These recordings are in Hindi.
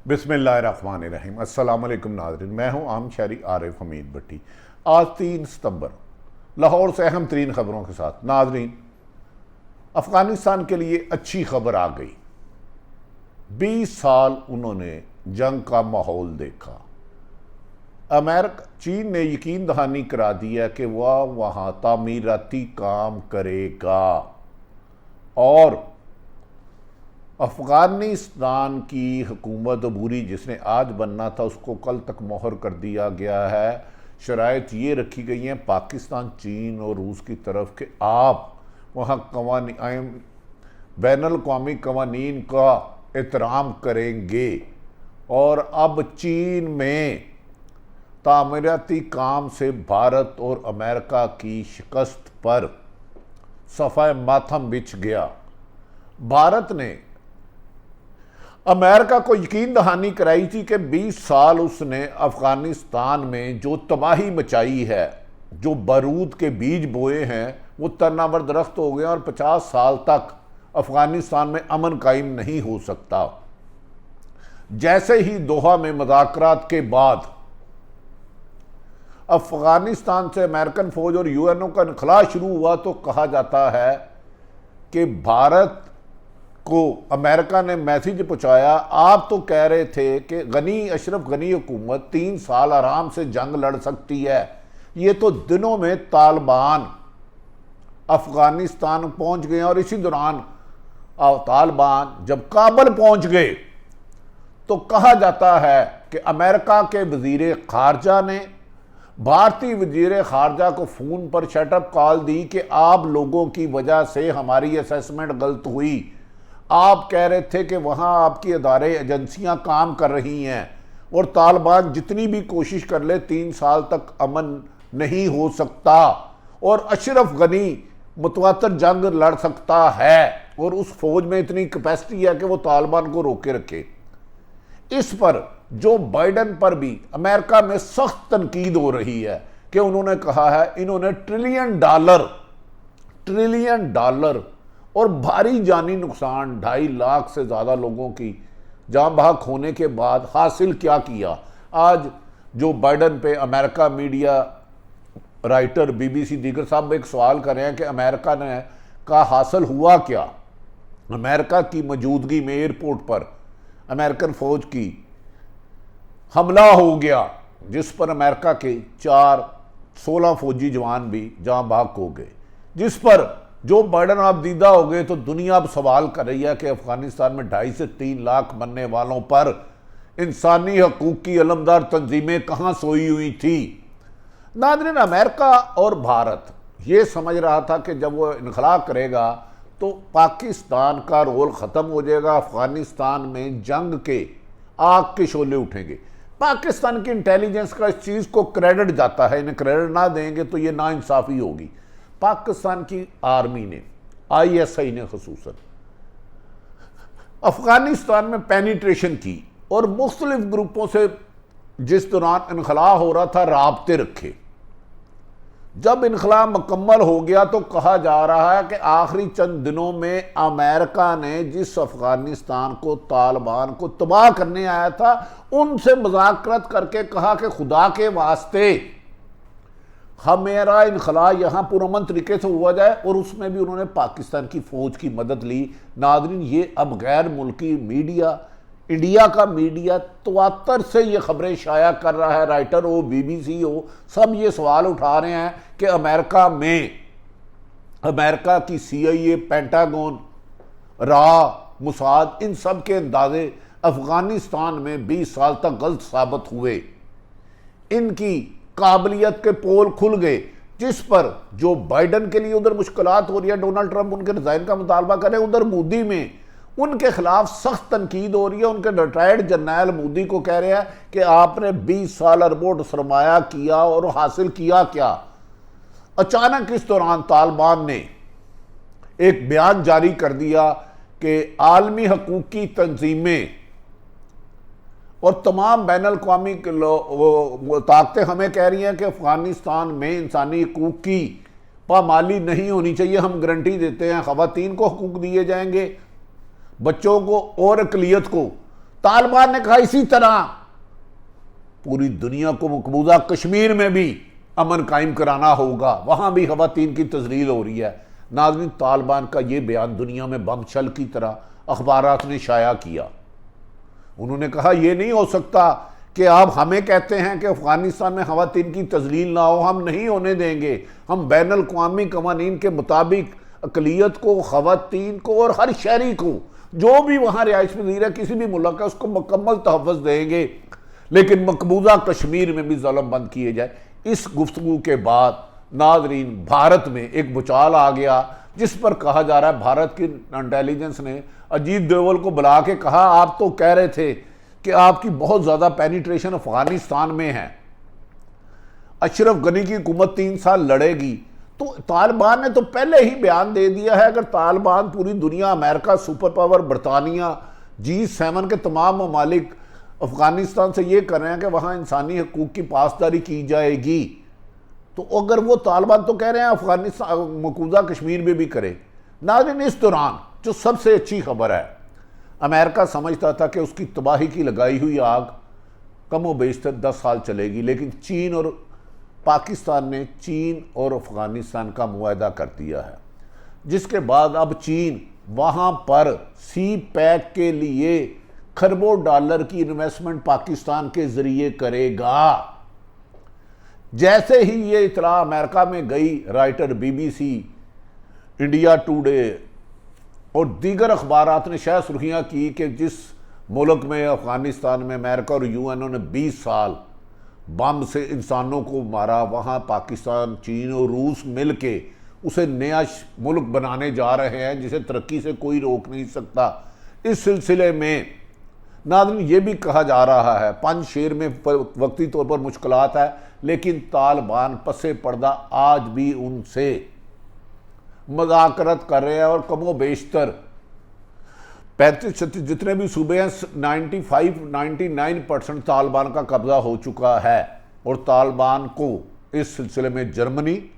बिस्मिल्लाहिर्रहमानिर्रहीम। अस्सलाम वालेकुम नाज़रीन, मैं हूं आम शहरी आरिफ हमीद भट्टी। आज 3 सितंबर लाहौर से अहम तरीन खबरों के साथ। नाज़रीन, अफ़गानिस्तान के लिए अच्छी खबर आ गई। 20 साल उन्होंने जंग का माहौल देखा। चीन ने यकीन दहानी करा दिया कि वह वहाँ तामीराती काम करेगा और अफ़गानिस्तान की हुकूमत अबूरी जिसने आज बनना था उसको कल तक मोहर कर दिया गया है। शराइत ये रखी गई हैं पाकिस्तान, चीन और रूस की तरफ कि आप वहाँ बैनुल अक़वामी क़वानीन का एहतराम करेंगे। और अब चीन में तामीराती काम से भारत और अमेरिका की शिकस्त पर सफ़ा मातम बिछ गया। भारत ने अमेरिका को यकीन दहानी कराई थी कि 20 साल उसने अफ़गानिस्तान में जो तबाही मचाई है, जो बारूद के बीज बोए हैं, वो तनावर दरख्त हो गए और 50 साल तक अफ़गानिस्तान में अमन कायम नहीं हो सकता। जैसे ही दोहा में मुज़ाकरात के बाद अफ़गानिस्तान से अमेरिकन फ़ौज और यूएनओ का इनखला शुरू हुआ तो कहा जाता है कि भारत को अमेरिका ने मैसेज पहुंचाया, आप तो कह रहे थे कि अशरफ गनी हुकूमत 3 साल आराम से जंग लड़ सकती है। ये तो दिनों में तालिबान अफ़गानिस्तान पहुंच गए और इसी दौरान तालिबान जब काबुल पहुंच गए तो कहा जाता है कि अमेरिका के वज़ीर ख़ारजा ने भारतीय वज़ीर ख़ारजा को फ़ोन पर शटअप कॉल दी कि आप लोगों की वजह से हमारी असेसमेंट गलत हुई। आप कह रहे थे कि वहाँ आपकी अदारे एजेंसियाँ काम कर रही हैं और तालिबान जितनी भी कोशिश कर ले 3 साल तक अमन नहीं हो सकता और अशरफ गनी मुतवातर जंग लड़ सकता है और उस फौज में इतनी कैपेसिटी है कि वो तालिबान को रोके रखे। इस पर जो बाइडन पर भी अमेरिका में सख्त तनकीद हो रही है कि उन्होंने कहा है इन्होंने ट्रिलियन डॉलर और भारी जानी नुकसान 2.5 लाख से ज़्यादा लोगों की जान बहक होने के बाद हासिल क्या किया। आज जो बाइडन पे अमेरिका मीडिया राइटर BBC दीगर साहब एक सवाल कर रहे हैं कि अमेरिका ने का हासिल हुआ क्या। अमेरिका की मौजूदगी में एयरपोर्ट पर अमेरिकन फ़ौज की हमला हो गया जिस पर अमेरिका के 16 फौजी जवान भी जान बहक हो गए, जिस पर जो बाइडन आप दीदा हो गए। तो दुनिया अब सवाल कर रही है कि अफ़गानिस्तान में 2.5 से 3 लाख मरने वालों पर इंसानी हकूक़ की अलमदार तंजीमें कहाँ सोई हुई थी। नाज़रीन, अमेरिका और भारत ये समझ रहा था कि जब वो इनखला करेगा तो पाकिस्तान का रोल ख़त्म हो जाएगा, अफ़गानिस्तान में जंग के आग के शोले उठेंगे। पाकिस्तान की इंटेलिजेंस का इस चीज़ को क्रेडिट जाता है, इन्हें क्रेडिट ना देंगे तो ये नाइंसाफ़ी होगी। पाकिस्तान की आर्मी ने, ISI ने खसूसन अफ़गानिस्तान में पेनिट्रेशन की और मुख्तलिफ ग्रुपों से जिस दौरान इनखला हो रहा था राब्ते रखे। जब इनखला मुकम्मल हो गया तो कहा जा रहा है कि आखिरी चंद दिनों में अमेरिका ने जिस अफ़गानिस्तान को तालिबान को तबाह करने आया था उनसे मुज़ाकरत करके कहा कि खुदा के वास्ते हमारा इनखला यहाँ पुरअमन तरीके से हुआ जाए, और उसमें भी उन्होंने पाकिस्तान की फ़ौज की मदद ली। नाज़रीन, ये अब गैर मुल्की मीडिया, इंडिया का मीडिया तवातर से ये खबरें शाया कर रहा है, राइटर हो, BBC हो, सब ये सवाल उठा रहे हैं कि अमेरिका में अमेरिका की CIA, पेंटागन, मुसाद, इन सब के अंदाजे अफ़गानिस्तान में 20 साल तक गलत साबित हुए। इनकी काबिलियत के पोल खुल गए, जिस पर जो बाइडन के लिए उधर मुश्किलात हो रही है, डोनाल्ड ट्रंप उनके रिजाइन का मुतालबा कर रहे हैं, उधर मोदी में उनके खिलाफ सख्त तनकीद हो रही है। उनके रिटायर्ड जर्नैल मोदी को कह रहे हैं कि आपने 20 साल अरबों सरमाया किया और हासिल किया क्या। अचानक इस दौरान तालिबान ने एक बयान जारी कर दिया कि आलमी हकूक़ की तंजीमें और तमाम बैनुल अक़वामी ताकतें हमें कह रही हैं कि अफ़गानिस्तान में इंसानी हकूक़ की पामाली नहीं होनी चाहिए। हम गारंटी देते हैं ख़वातीन को हकूक़ दिए जाएंगे, बच्चों को और अक़लियत को, तालिबान ने कहा इसी तरह पूरी दुनिया को मकबूजा कश्मीर में भी अमन कायम कराना होगा, वहां भी खवातीन की तजलील हो रही है। नाज़रीन, तालिबान का ये बयान दुनिया में बमछल की तरह अखबारात ने शाया किया। उन्होंने कहा यह नहीं हो सकता कि आप हमें कहते हैं कि अफगानिस्तान में खवातीन की तजलील ना हो, हम नहीं होने देंगे। हम बैनुल अक़वामी कवानीन के मुताबिक अक़लियत को, खवातीन को और हर शहरी को, जो भी वहाँ रिहाइश पज़ीर है किसी भी मुल्क का, उसको मुकम्मल तहफ़्फ़ुज़ देंगे, लेकिन मकबूजा कश्मीर में भी ज़ुल्म बंद किए जाए। इस गुफ्तगू के बाद नाज़रीन भारत में एक भूचाल आ गया, जिस पर कहा जा रहा है भारत की इंटेलिजेंस ने अजीत डोवाल को बुला के कहा आप तो कह रहे थे कि आपकी बहुत ज़्यादा पेनिट्रेशन अफगानिस्तान में है, अशरफ गनी की हुकूमत 3 साल लड़ेगी। तो तालिबान ने तो पहले ही बयान दे दिया है, अगर तालिबान पूरी दुनिया, अमेरिका सुपर पावर, बरतानिया, G7 के तमाम ममालिक अफगानिस्तान से ये कर रहे हैं कि वहाँ इंसानी हकूक़ की पासदारी की जाएगी, तो अगर वो तालिबान तो कह रहे हैं अफगानिस्तान मकबूजा कश्मीर में भी करे। नाज़रीन, इस दौरान जो सबसे अच्छी खबर है, अमेरिका समझता था कि उसकी तबाही की लगाई हुई आग कम व बेशतर 10 साल चलेगी, लेकिन चीन और पाकिस्तान ने चीन और अफगानिस्तान का मुआहदा कर दिया है, जिसके बाद अब चीन वहाँ पर सी पैक के लिए खरबों डॉलर की इन्वेस्टमेंट पाकिस्तान के ज़रिए करेगा। जैसे ही ये इतला अमेरिका में गई, राइटर BBC, इंडिया टुडे और दीगर अखबारात ने शायद सुर्खियाँ की कि जिस मुल्क में, अफगानिस्तान में, अमेरिका और UN ने 20 साल बम से इंसानों को मारा, वहाँ पाकिस्तान, चीन और रूस मिल के उसे नया मुल्क बनाने जा रहे हैं जिसे तरक्की से कोई रोक नहीं सकता। इस सिलसिले में नाज़रीन ये भी कहा जा रहा है पंजशेर में वक्ती तौर पर मुश्किलात है, लेकिन तालिबान पसे पर्दा आज भी उनसे मुज़ाकरत कर रहे हैं और कमो बेशतर 35-36 जितने भी सूबे हैं 95-99% तालिबान का कब्जा हो चुका है। और तालिबान को इस सिलसिले में जर्मनी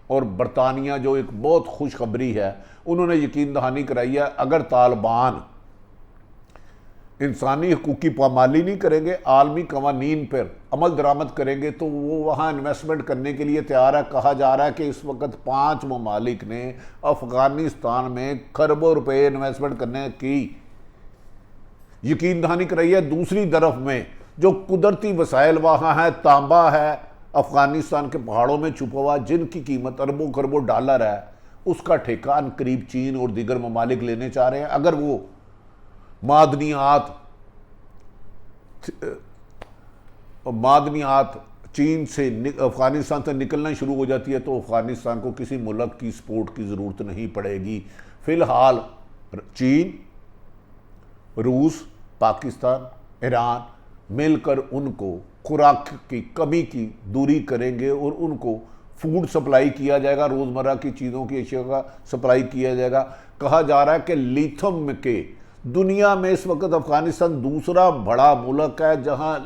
और बरतानिया, जो एक बहुत खुशखबरी है, उन्होंने यकीन दहानी कराई है अगर तालिबान इंसानी हकूक़ की पामाली नहीं करेंगे, आलमी कवानीन पर अमल दरामद करेंगे, तो वो वहाँ इन्वेस्टमेंट करने के लिए तैयार है। कहा जा रहा है कि इस वक्त 5 ममालिक ने अफ़गानिस्तान में खरबों रुपए इन्वेस्टमेंट करने की यकीन दहानी कराई है। दूसरी तरफ में जो कुदरती वसाइल वहाँ है, तांबा है अफ़गानिस्तान के पहाड़ों में छुपा हुआ, जिनकी कीमत अरबों खरबों डॉलर है, उसका ठेका अनकरीब चीन और दीगर ममालिक लेने चाह रहे हैं। अगर वो मादनियात चीन से, अफ़गानिस्तान से निकलना शुरू हो जाती है, तो अफ़गानिस्तान को किसी मुल्क की सपोर्ट की ज़रूरत नहीं पड़ेगी। फ़िलहाल चीन, रूस, पाकिस्तान, ईरान मिलकर उनको खुराक की कमी की दूरी करेंगे और उनको फूड सप्लाई किया जाएगा, रोज़मर्रा की चीज़ों की अशिया का सप्लाई किया जाएगा। कहा जा रहा है कि लिथियम के दुनिया में इस वक्त अफ़गानिस्तान दूसरा बड़ा मुल्क है जहां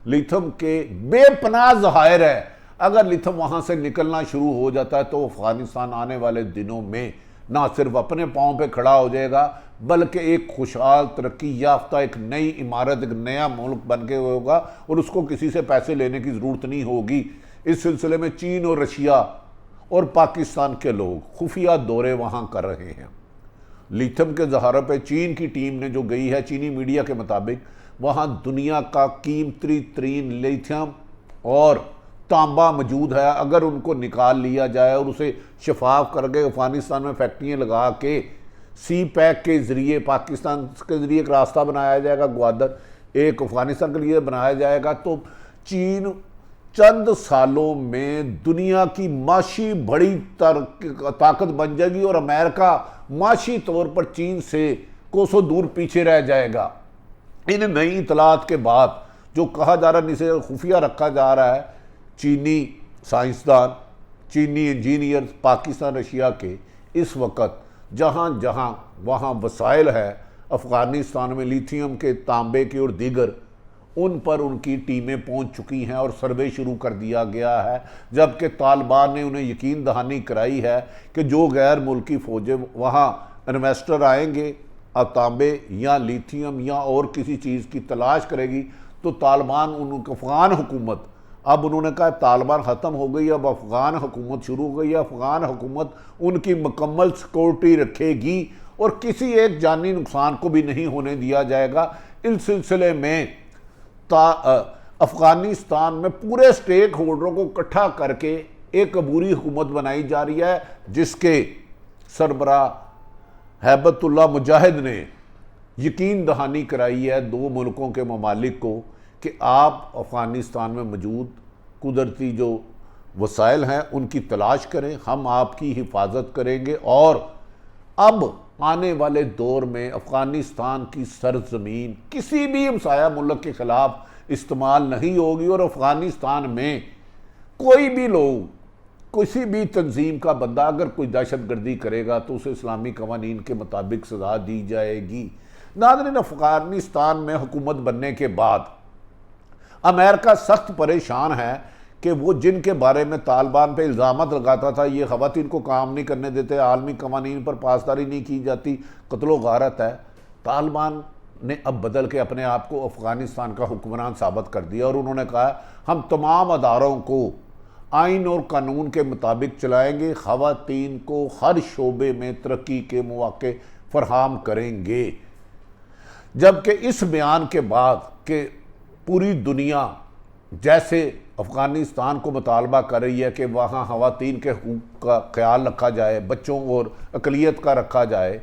लिथियम के बेपनाह ज़खायर है। अगर लिथियम वहां से निकलना शुरू हो जाता है तो अफ़गानिस्तान आने वाले दिनों में ना सिर्फ अपने पाँव पे खड़ा हो जाएगा, बल्कि एक खुशहाल, तरक्की याफ्ता, एक नई इमारत, एक नया मुल्क बन के होगा और उसको किसी से पैसे लेने की ज़रूरत नहीं होगी। इस सिलसिले में चीन और रशिया और पाकिस्तान के लोग खुफिया दौरे वहाँ कर रहे हैं। लिथियम के ज़खारों पे चीन की टीम ने जो गई है, चीनी मीडिया के मुताबिक वहाँ दुनिया का कीमती तरीन लिथियम और तांबा मौजूद है। अगर उनको निकाल लिया जाए और उसे शफाफ करके अफ़गानिस्तान में फैक्ट्रियाँ लगा के सी पैक के ज़रिए, पाकिस्तान के ज़रिए एक रास्ता बनाया जाएगा, ग्वादर एक अफ़गानिस्तान के लिए बनाया जाएगा, तो चीन चंद सालों में दुनिया की माशी बड़ी ताकत बन जाएगी और अमेरिका माशी तौर पर चीन से कोसों दूर पीछे रह जाएगा। इन नई इतलात के बाद जो कहा जा रहा है, जिसे खुफिया रखा जा रहा है, चीनी साइंसदान, चीनी इंजीनियर पाकिस्तान, रशिया के इस वक्त जहाँ जहाँ वहाँ वसाइल है अफ़गानिस्तान में लिथियम के, तांबे के और दीगर, उन पर उनकी टीमें पहुंच चुकी हैं और सर्वे शुरू कर दिया गया है। जबकि तालिबान ने उन्हें यकीन दहानी कराई है कि जो गैर मुल्की फ़ौजें वहाँ इन्वेस्टर आएंगे, तांबे या लिथियम या और किसी चीज़ की तलाश करेगी तो तालिबान अफ़गान हुकूमत, अब उन्होंने कहा तालिबान ख़त्म हो गई, अब अफ़गान हुकूमत शुरू हो गई है, अफ़गान हुकूमत उनकी मुकम्मल सिक्योरिटी रखेगी और किसी एक जानी नुकसान को भी नहीं होने दिया जाएगा। इस सिलसिले में अफ़गानिस्तान में पूरे स्टेक होल्डरों को इकट्ठा करके एक अबूरी हुकूमत बनाई जा रही है, जिसके सरबरा हैबतुल्लाह मुजाहिद ने यकीन दहानी कराई है दो मुल्कों के ममालिक को कि आप अफ़गानिस्तान में मौजूद कुदरती जो वसाइल हैं उनकी तलाश करें, हम आपकी हिफाजत करेंगे और अब आने वाले दौर में अफ़गानिस्तान की सरजमीन किसी भी हमसाया मुल्क के ख़िलाफ़ इस्तेमाल नहीं होगी और अफ़गानिस्तान में कोई भी लोग, किसी भी तंजीम का बंदा अगर कोई दहशतगर्दी करेगा तो उसे इस्लामी कवानीन के मुताबिक सज़ा दी जाएगी। नाज़रीन, अफ़गानिस्तान में हुकूमत बनने के बाद अमेरिका सख्त परेशान है कि वो जिनके बारे में तालिबान पे इल्ज़ामात लगाता था, ये ख़वातीन को काम नहीं करने देते, आलमी कवानीन पर पासदारी नहीं की जाती, कत्लो गारत है, तालिबान ने अब बदल के अपने आप को अफ़गानिस्तान का हुक्मरान साबित कर दिया और उन्होंने कहा हम तमाम अदारों को आइन और कानून के मुताबिक चलाएंगे, ख़वातीन को हर शोबे में तरक्की के मौके फराहम करेंगे। जबकि इस बयान के बाद कि पूरी दुनिया जैसे अफ़गानिस्तान को मुतालबा कर रही है कि वहाँ ख़वातीन के हकूक़ का ख्याल रखा जाए, बच्चों और अक़लियत का रखा जाए,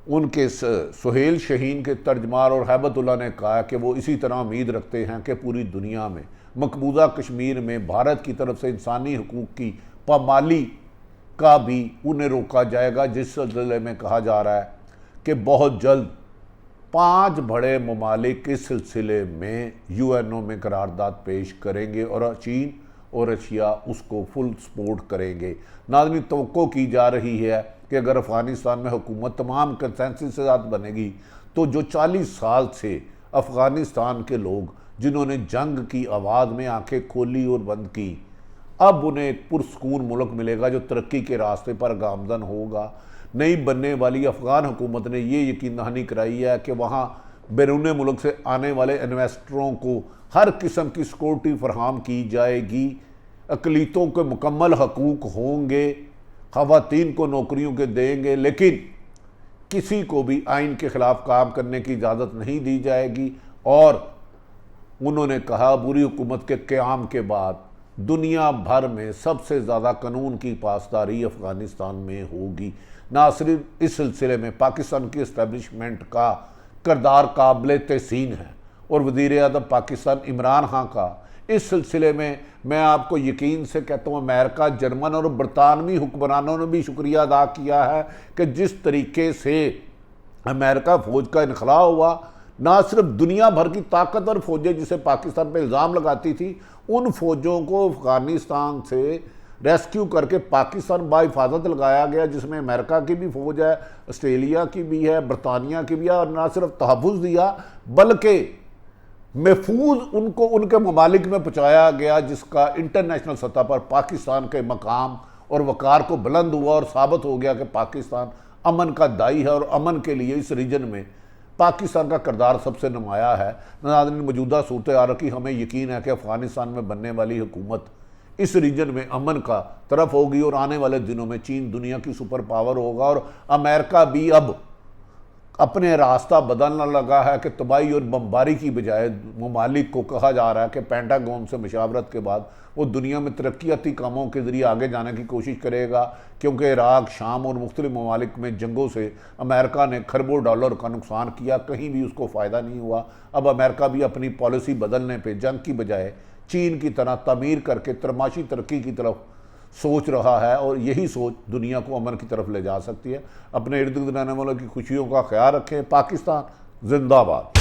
उनके सुहेल शहीन के तर्जमान और हैबतुल्लाह ने कहा कि वो इसी तरह उम्मीद रखते हैं कि पूरी दुनिया में मकबूजा कश्मीर में भारत की तरफ से इंसानी हकूक़ की पामाली का भी उन्हें रोका जाएगा, जिस सिलसिले में कहा जा रहा है कि बहुत जल्द 5 बड़े ममालिक इस सिलसिले में UNO में करारदाद पेश करेंगे और चीन और रशिया उसको फुल सपोर्ट करेंगे। नाज़रीन, तवक्को की जा रही है कि अगर अफ़गानिस्तान में हुकूमत तमाम कंसेंसस के साथ बनेगी तो जो 40 साल से अफ़गानिस्तान के लोग जिन्होंने जंग की आवाज़ में आंखें खोली और बंद की, अब उन्हें एक पुरसकून मुल्क मिलेगा जो तरक्की के रास्ते पर गामजन होगा। नई बनने वाली अफ़गान हुकूमत ने ये यकीन दहानी कराई है कि वहाँ बैरून मुल्क से आने वाले इन्वेस्टरों को हर किस्म की सिक्योरिटी फराहम की जाएगी, अक़लियतों के मुकम्मल हकूक़ होंगे, ख़वातीन को नौकरियों के देंगे, लेकिन किसी को भी आइन के ख़िलाफ़ काम करने की इजाज़त नहीं दी जाएगी। और उन्होंने कहा बुरी हुकूमत के क़याम के बाद दुनिया भर में सबसे ज़्यादा कानून की पासदारी अफ़गानिस्तान में होगी। नाज़रीन, इस सिलसिले में पाकिस्तान की इस्टेब्लिशमेंट का किरदार काबिल तहसीन है और वज़ीर-ए-आज़म पाकिस्तान इमरान खान का इस सिलसिले में मैं आपको यकीन से कहता हूँ अमेरिका, जर्मन और बरतानवी हुक्मरानों ने भी शुक्रिया अदा किया है कि जिस तरीके से अमेरिका फ़ौज का इनखला हुआ, ना सिर्फ दुनिया भर की ताकतवर फ़ौजें जिसे पाकिस्तान पर इल्ज़ाम लगाती थी, उन फ़ौजों को अफ़गानिस्तान से रेस्क्यू करके पाकिस्तान बाहिफाजत लगाया गया, जिसमें अमेरिका की भी फ़ौज है, ऑस्ट्रेलिया की भी है, बरतानिया की भी है, और ना सिर्फ तहफ़्फ़ुज़ दिया बल्कि महफूज उनको उनके ममालिक में पहुँचाया गया, जिसका इंटरनेशनल सतह पर पाकिस्तान के मकाम और वक़ार को बुलंद हुआ और साबित हो गया कि पाकिस्तान अमन का दाई है और अमन के लिए इस रीजन में पाकिस्तान का किरदार सबसे नुमाया है। नाज़रीन, मौजूदा सूरत हाल की हमें यकीन है कि अफ़गानिस्तान में बनने वाली हुकूमत इस रीजन में अमन का तरफ होगी और आने वाले दिनों में चीन दुनिया की सुपर पावर होगा और अमेरिका भी अब अपने रास्ता बदलने लगा है कि तबाही और बमबारी की बजाय ममालिक को कहा जा रहा है कि पेंटागन से मशावरत के बाद वो दुनिया में तरक्याती कामों के ज़रिए आगे जाने की कोशिश करेगा, क्योंकि इराक़, शाम और मुख्तलिफ ममालिक में जंगों से अमेरिका ने खरबों डॉलर का नुकसान किया, कहीं भी उसको फ़ायदा नहीं हुआ। अब अमेरिका भी अपनी पॉलिसी बदलने पर जंग की बजाय चीन की तरह तमीर करके तरमाशी तरक्की की तरफ सोच रहा है और यही सोच दुनिया को अमन की तरफ ले जा सकती है। अपने इर्द गिर्द रहने वालों की खुशियों का ख्याल रखें। पाकिस्तान जिंदाबाद।